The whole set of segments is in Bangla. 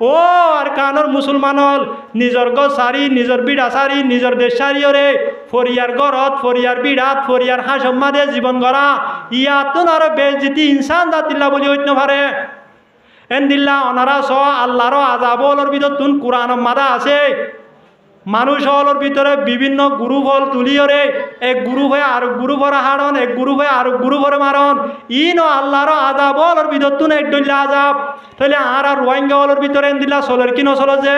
ও আর কানর মুসলমানল নিজর গছ সারি নিজর বিড়া সারি নিজর দেশ সারি ওরে ফরিয়ার গরত ফরিয়ার বিড়াত ফরিয়ার হাসম্মাদে জীবন গড়া ইয়াতুন আর বেজিতি ইনসান জাতিল্লা বলি হইত পারে এন্দিল্লা অনারা স আল্লাহর আযাব ওলর ভিতর তুন কোরআন মাদা আছে মানুষ হলর ভিতরে বিভিন্ন গ্রুপ হল তুলিয়রে এক গ্রুপ হয়ে আর গ্রুপ হরে হারন এক গ্রুপ হয়ে আর গ্রুপ হরে মারন ইনো আল্লাহর আযাব হলর ভিতর তুন এক দইলা আযাব তাহলে আর রোহিঙ্গা হলর ভিতরে এন্দিল্লা চলের কিনো চলে যে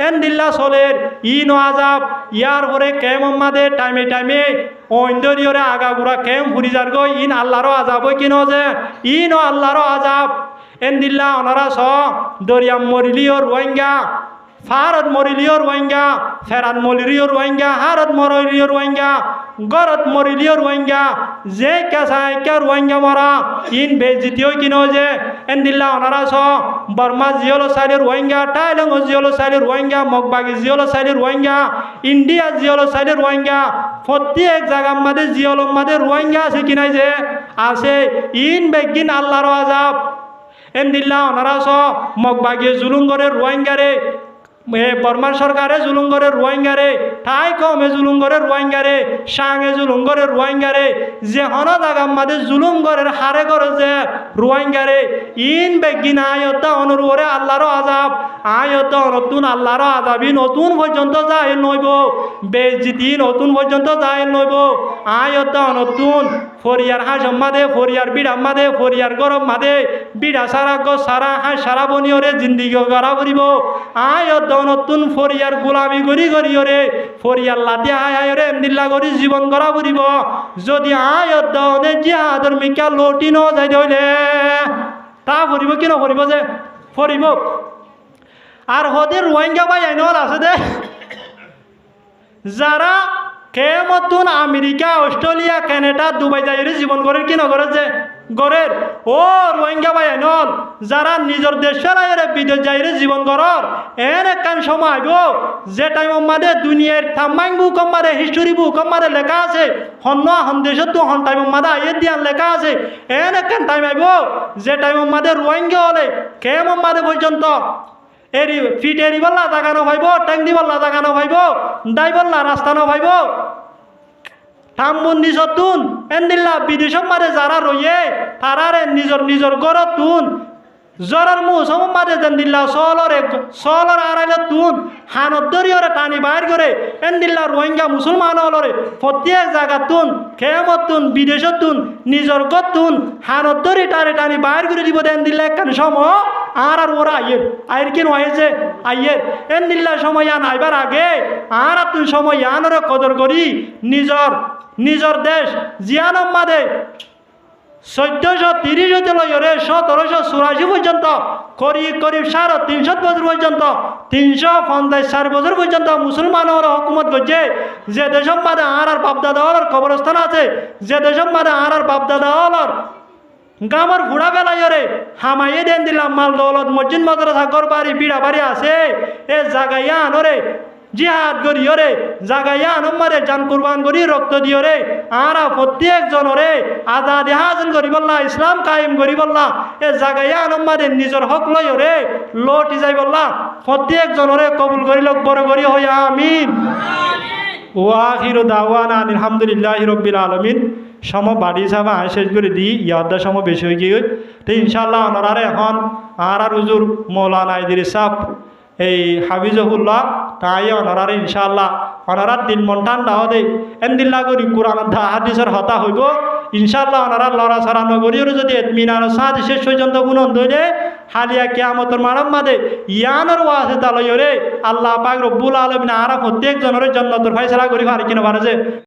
এন্দিল্লা চলের ইনো আযাব ইয়ার পরে কেম মাদে টাইমে টাইমে অইন্দরিয়রে আগাগুড়া কেম ফুরি যার গো ইন আল্লাহর আযাব কিনো যে ইনো আল্লাহর আযাব এন্দিল্লা অনারা স দরিয়াম মরিলিও রোহিঙ্গা ফারত মরিলিও রোহিঙ্গা ফেরাত মরিলিও রোহিঙ্গা হারত মরিলিও রোহিঙ্গা গরত মরিলিও রোহিঙ্গা যে কেসাই কে রোহিঙ্গা মরা ইন বেজিতিও কিনো যে এন্দিল্লা অনারা স বর্মা জিওলো সাইলে রোহিঙ্গা টাইলং জিওলো সাইলে রোহিঙ্গা মগবাগি জিওলো সাইলে রোহিঙ্গা ইন্ডিয়া জিওলো সাইলে রোহিঙ্গা প্রত্যেক জায়গার মাঝে জিওলো মাঝে রোহিঙ্গা আছে কিনাই যে আছে ইন বেগিন আল্লাহর আযাব এন্দিল্লা অনারা স মগবাগি জুলুম করে রোহিঙ্গারে বর্মান সরকারে জুলুম করে রোহিঙ্গারে ঠাই কমে জুলুম করে রোহিঙ্গারে সাঙে জুলুম করে রোহিঙ্গারে যে হন জায়গার মাঝে জুলুম করে হারে করে যে রোহিঙ্গারে ইন বেগিন আয়ত্তা অনুরূপরে আল্লাহর আযাব আয়ত্তা নতুন আল্লাহর আযাবি নতুন পর্যন্ত যায় নইব বেজিতি নতুন পর্যন্ত যায় নইব আয়ত্তা নতুন ফরিয়ার হাঁস মাদে ফরিয়ার বিড়া মাদে ফরিয়ার গরম মাদে বিড়া সারা গো সারা হাঁস সারা বনিয়রে জিন্দিগি গড়া করিব আয়ত্তা নতুন ফরিয়ার গোলামি গড়ি গড়িয়রে ফরিয়ার লাতি আয়রে এমদিল্লা গড়ি জীবন গড়া করিব যদি আয়ত্তা অনে জিহাদর মিকা লটি ন যাই হইলে তা ফরিব কি নফরিব যে ফরিব আর হদের রোহিঙ্গা ভাই আইনল আছে দে যারা কেমতুন আমেরিকা অস্ট্রেলিয়া কানাডা দুবাই যাই জীবন গড়ের কি নগরের যে গড়ের ও রোহিঙ্গা ভাই আইনল যারা নিজের দেশের আইরে বিদেশ যাইরে জীবন গড়র এন একখান সময় আইব যে টাইম মাদে দুনিয়ার থামাইং বুক মাদে হিস্টোরি বুক মাদে লেখা আছে হন্য হন দেশত তো হন টাইম মাদে আইয়ে দিয়ান লেখা আছে এন একখান টাইম আইব যে টাইম মাদে রোহিঙ্গা হলে কেমন মাদে পর্যন্ত এরি ফিট এরি বললা জাগা নভাইব ট্যাংদি বললা জাগা নভাইব দাই বললা রাস্তা নভাইব ঠাম্বন্দি সতুন এন্দিল্লা বিদেশত মারে যারা রয়ে তারারে নিজর নিজর গড়ত তুন জ্বরের মৌসুম মারে যেন্দিল্লা সলর আড়াইলে তুন হানত দরিয়রে টানি বাইর করে এন্দিল্লা রোহিঙ্গা মুসলমান হলরে প্রত্যেক জায়গা তুন খেমত তুন বিদেশত তুন নিজর গত তুন হানত দরি টানে টানি বাইর করে দিব এন্দিল্লা একখান সময় আর ওরা আইয়ের কি নয়েছে আইয়ের এন্দিল্লা সময় আন আইবার আগে আর তুই সময় আনরে কদর করি নিজর দেশ জিয়ানম মাদে 1430 হতে লইরে 1784 পর্যন্ত করিব 350 বছর পর্যন্ত 354 বছর পর্যন্ত মুসলমানের হুকুমত করছে যে দেশের মাঝে আর বাপদাদা হলর কবরস্থান আছে যে দেশের মাঝে আর বাপদাদা হলর গামর ঘোড়া বেলাইরে হামাইয়ে দেন দিলাম মাল দৌলত মসজিদ মাদ্রাসা ঘর বাড়ি বিড়া বাড়ি আছে এ জাগাইয়া আনরে জিহাদ করিয়রে জাগাইয়া আনমারে জান কুরবান করি রক্ত দিয়রে আরা প্রত্যেক জনরে আজাদি হাসিল করি বললা ইসলাম কায়েম করি বললা এ জাগাইয়া আনমারে নিজের হক লইরে লটি যাই বললা প্রত্যেক জনরে কবুল করি লোক বড় করি হইয়া আমিন ওয়াখিরু দাওয়ানা আলহামদুলিল্লাহি রাব্বিল আলামিন সম বাড়ি সাবা শেষ করে দিই ইয়াদা সম বেশি হয়ে গিয়ে তো ইনশাআল্লাহ অনারারে এখন আর হুজুর মৌলানা ইদ্রিস সাহেব এই হাফিজহুল্লাহ তাই অনারারে ইনশাআল্লাহ অনারার দিল মন ঠান্ডা হদে এমদিল্লা করি কোরআন হাদিসের হতা হইব ইনশাআল্লাহ অনারার লড়া ছড়া নগরীর যদি এতমিনার সাথ শেষ পর্যন্ত গুণন ধরে হালিয়া কিয়ামতর মারাম মাদে ইয়ানোর ওয়াসে তালয়রে আল্লাহ পাক রব্বুল আলামিন আরা প্রত্যেক জনের জান্নাতের ফয়সালা করি পারে কিনা পারে যে